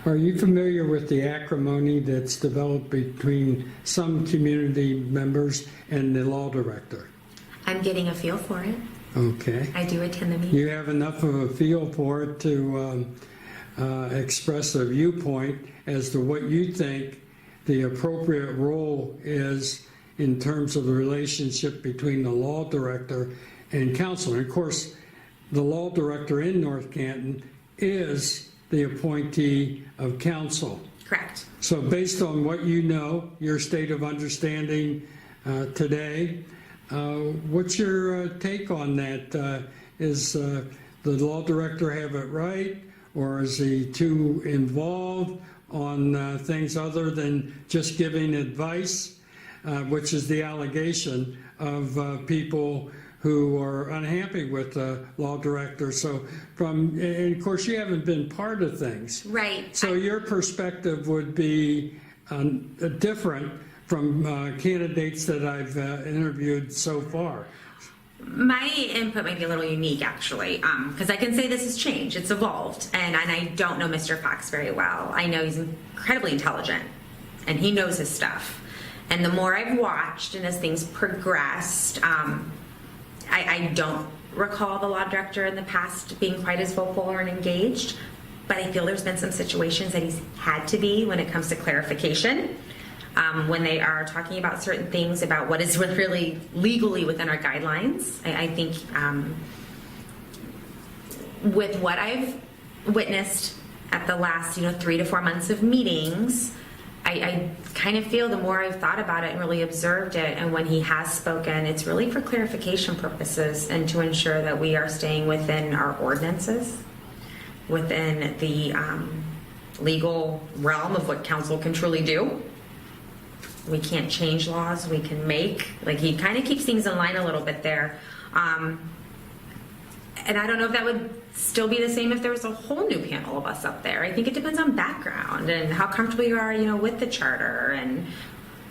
Are you familiar with the acrimony that's developed between some community members and the law director? I'm getting a feel for it. Okay. I do attend the meeting. You have enough of a feel for it to express a viewpoint as to what you think the appropriate role is in terms of the relationship between the law director and council. And of course, the law director in North Canton is the appointee of council. Correct. So based on what you know, your state of understanding today, what's your take on that? Is the law director have it right, or is he too involved on things other than just giving advice, which is the allegation of people who are unhappy with the law director? So and of course you haven't been part of things. Right. So your perspective would be different from candidates that I've interviewed so far. My input might be a little unique, actually, because I can say this has changed. It's evolved, and I don't know Mr. Fox very well. I know he's incredibly intelligent, and he knows his stuff. And the more I've watched and as things progressed, I don't recall the law director in the past being quite as vocal or engaged, but I feel there's been some situations that he's had to be when it comes to clarification. When they are talking about certain things about what is really legally within our guidelines. I think with what I've witnessed at the last 3 to 4 months of meetings, I kind of feel the more I've thought about it and really observed it, and when he has spoken, it's really for clarification purposes and to ensure that we are staying within our ordinances, within the legal realm of what council can truly do. We can't change laws, we can make, he kind of keeps things in line a little bit there. And I don't know if that would still be the same if there was a whole new panel of us up there. I think it depends on background and how comfortable you are, with the charter and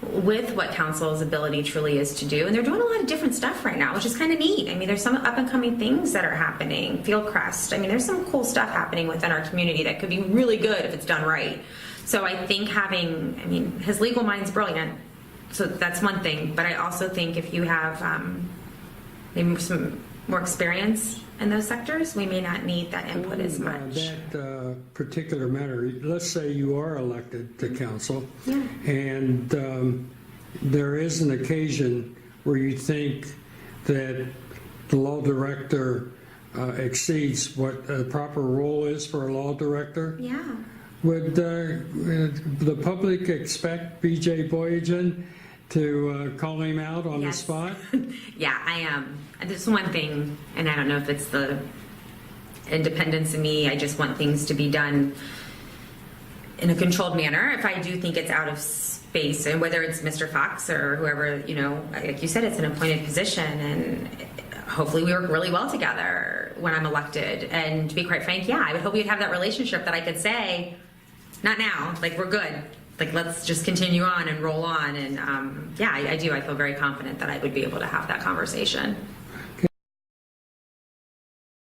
with what council's ability truly is to do. And they're doing a lot of different stuff right now, which is kind of neat. I mean, there's some up and coming things that are happening. Fieldcrest, there's some cool stuff happening within our community that could be really good if it's done right. So I think his legal mind's brilliant, so that's one thing. But I also think if you have maybe some more experience in those sectors, we may not need that input as much. That particular matter, let's say you are elected to council, and there is an occasion where you think that the law director exceeds what a proper role is for a law director. Yeah. Would the public expect B.J. Boyajian to call him out on the spot? Yeah, I am. There's one thing, and I don't know if it's the independence in me, I just want things to be done in a controlled manner. If I do think it's out of space, and whether it's Mr. Fox or whoever, like you said, it's an appointed position, and hopefully we work really well together when I'm elected. And to be quite frank, I would hope we'd have that relationship that I could say, not now, we're good. Let's just continue on and roll on. And I do. I feel very confident that I would be able to have that conversation.